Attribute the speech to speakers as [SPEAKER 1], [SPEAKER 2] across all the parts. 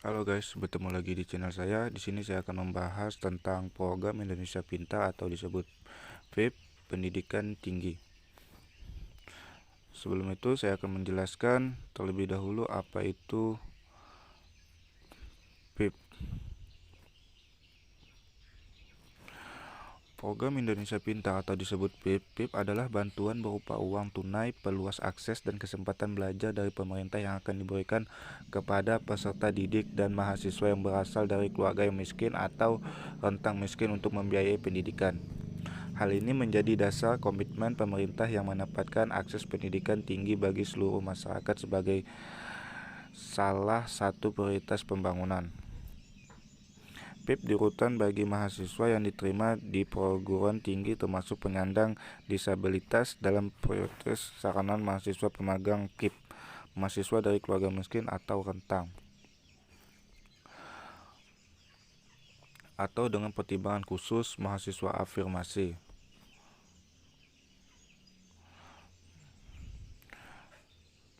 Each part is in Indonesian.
[SPEAKER 1] Halo guys, bertemu lagi di channel saya. Di sini saya akan membahas tentang program Indonesia Pintar atau disebut PIP, Pendidikan Tinggi. Sebelum itu saya akan menjelaskan terlebih dahulu apa itu PIP. Program Indonesia Pintar atau disebut PIP, PIP adalah bantuan berupa uang tunai, peluas akses dan kesempatan belajar dari pemerintah yang akan diberikan kepada peserta didik dan mahasiswa yang berasal dari keluarga yang miskin atau rentang miskin untuk membiayai pendidikan. Hal ini menjadi dasar komitmen pemerintah yang menempatkan akses pendidikan tinggi bagi seluruh masyarakat sebagai salah satu prioritas pembangunan. PIP dirutan bagi mahasiswa yang diterima di perguruan tinggi termasuk penyandang disabilitas dalam prioritas sarana mahasiswa pemagang KIP, mahasiswa dari keluarga miskin atau rentang, atau dengan pertimbangan khusus mahasiswa afirmasi.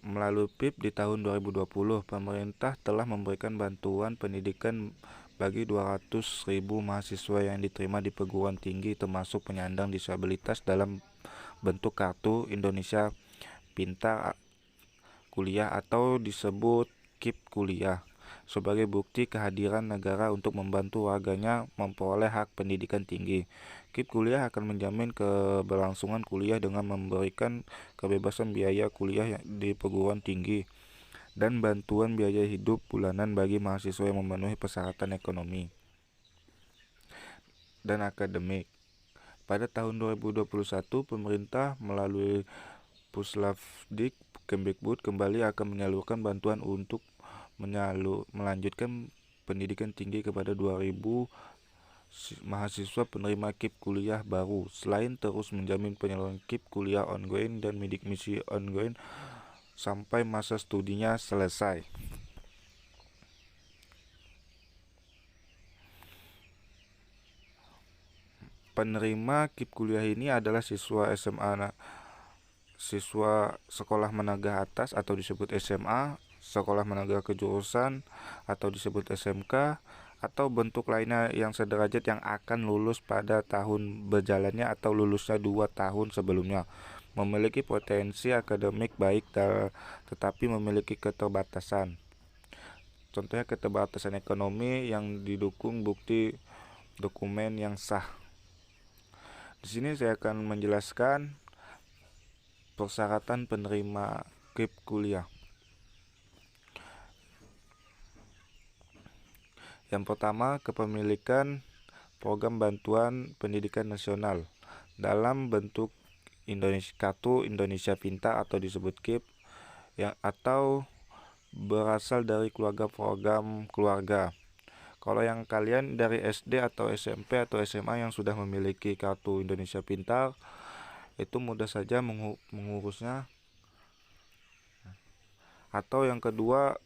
[SPEAKER 1] Melalui PIP di tahun 2020, pemerintah telah memberikan bantuan pendidikan bagi 200.000 mahasiswa yang diterima di perguruan tinggi termasuk penyandang disabilitas dalam bentuk kartu Indonesia Pintar Kuliah atau disebut KIP Kuliah, sebagai bukti kehadiran negara untuk membantu warganya memperoleh hak pendidikan tinggi. KIP Kuliah akan menjamin keberlangsungan kuliah dengan memberikan kebebasan biaya kuliah di perguruan tinggi dan bantuan biaya hidup bulanan bagi mahasiswa yang memenuhi persyaratan ekonomi dan akademik. Pada tahun 2021, pemerintah melalui Puslavdik Kemdikbud kembali akan menyalurkan bantuan untuk melanjutkan pendidikan tinggi kepada 2.000 mahasiswa penerima KIP kuliah baru, selain terus menjamin penyaluran KIP kuliah ongoing dan bidik misi ongoing sampai masa studinya selesai. Penerima KIP kuliah ini adalah siswa SMA, siswa sekolah menengah atas atau disebut SMA, sekolah menengah kejurusan atau disebut SMK, atau bentuk lainnya yang sederajat yang akan lulus pada tahun berjalannya atau lulusnya 2 tahun sebelumnya, memiliki potensi akademik baik tetapi memiliki keterbatasan. Contohnya keterbatasan ekonomi yang didukung bukti dokumen yang sah. Di sini saya akan menjelaskan persyaratan penerima KIP kuliah. Yang pertama, kepemilikan program bantuan pendidikan nasional dalam bentuk Kartu Indonesia Pintar atau disebut KIP atau berasal dari program keluarga. Kalau yang kalian dari SD atau SMP atau SMA yang sudah memiliki Kartu Indonesia Pintar, itu mudah saja mengurusnya. Atau yang kedua,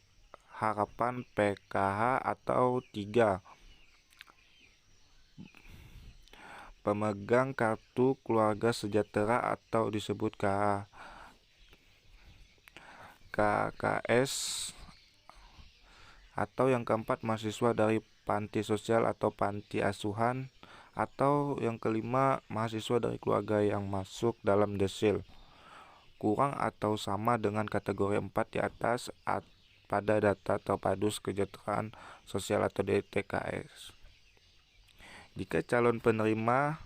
[SPEAKER 1] harapan PKH atau 3, pemegang kartu keluarga sejahtera atau disebut KKS, atau yang keempat, mahasiswa dari panti sosial atau panti asuhan, atau yang kelima, mahasiswa dari keluarga yang masuk dalam desil kurang atau sama dengan kategori 4 di atas pada data terpadu kesejahteraan sosial atau DTKS. Jika calon penerima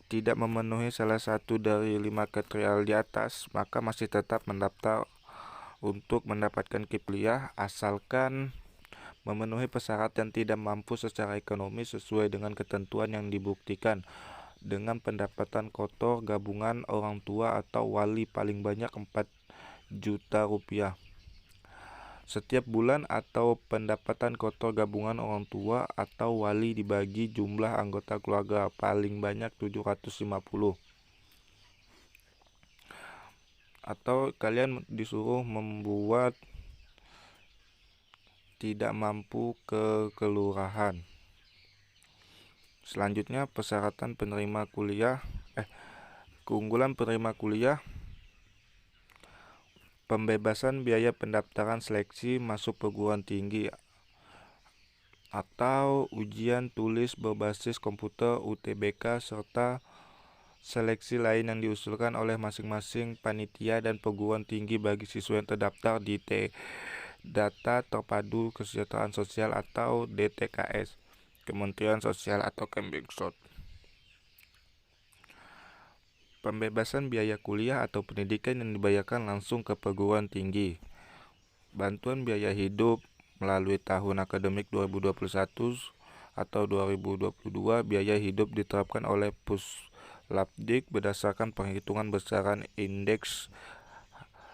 [SPEAKER 1] tidak memenuhi salah satu dari 5 kriteria di atas, maka masih tetap mendaftar untuk mendapatkan KIP kuliah asalkan memenuhi persyaratan tidak mampu secara ekonomi sesuai dengan ketentuan yang dibuktikan dengan pendapatan kotor gabungan orang tua atau wali paling banyak 4 juta rupiah setiap bulan, atau pendapatan kotor gabungan orang tua atau wali dibagi jumlah anggota keluarga paling banyak 750. Atau kalian disuruh membuat tidak mampu ke kelurahan. Selanjutnya, persyaratan penerima kuliah keunggulan penerima kuliah Pembebasan biaya pendaftaran seleksi masuk perguruan tinggi atau ujian tulis berbasis komputer UTBK serta seleksi lain yang diusulkan oleh masing-masing panitia dan perguruan tinggi bagi siswa yang terdaftar di Data Terpadu Kesejahteraan Sosial atau DTKS, Kementerian Sosial atau Kemdikbud. Pembebasan biaya kuliah atau pendidikan yang dibayarkan langsung ke perguruan tinggi. Bantuan biaya hidup melalui tahun akademik 2021 atau 2022, biaya hidup diterapkan oleh Puslapdik berdasarkan penghitungan besaran indeks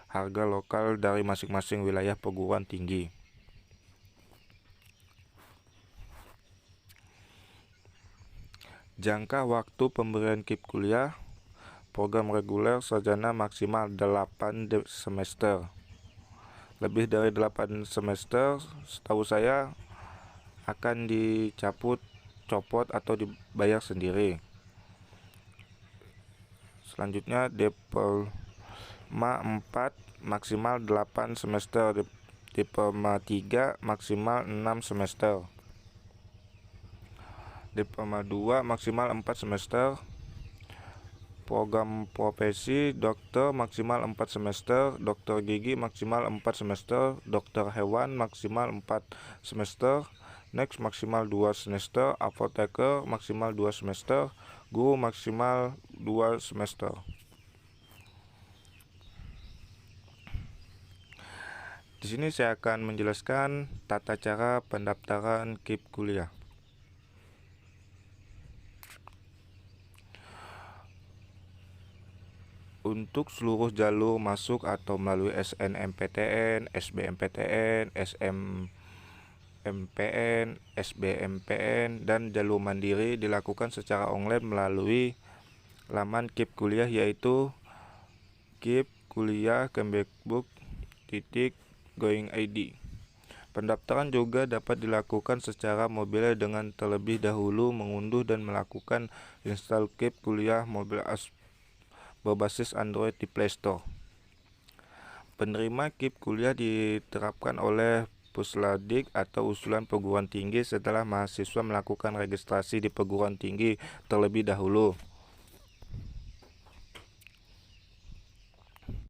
[SPEAKER 1] harga lokal dari masing-masing wilayah perguruan tinggi. Jangka waktu pemberian KIP kuliah. Program reguler sarjana maksimal 8 semester. Lebih dari 8 semester, setahu saya akan copot atau dibayar sendiri. Selanjutnya Diploma 4 maksimal 8 semester, Diploma 3 maksimal 6 semester, Diploma 2 maksimal 4 semester. Program profesi dokter maksimal 4 semester, dokter gigi maksimal 4 semester, dokter hewan maksimal 4 semester, next maksimal 2 semester, apoteker maksimal 2 semester, guru maksimal 2 semester. Di sini saya akan menjelaskan tata cara pendaftaran KIP kuliah. Untuk seluruh jalur masuk atau melalui SNMPTN, SBMPTN, SMMPN, SBMPN, dan jalur mandiri dilakukan secara online melalui laman KIP kuliah, yaitu kipkuliah.kemdikbud.go.id. Pendaftaran juga dapat dilakukan secara mobil dengan terlebih dahulu mengunduh dan melakukan install KIP kuliah mobil berbasis Android di Play Store. Penerima KIP kuliah diterapkan oleh Puslapdik atau usulan perguruan tinggi setelah mahasiswa melakukan registrasi di perguruan tinggi terlebih dahulu.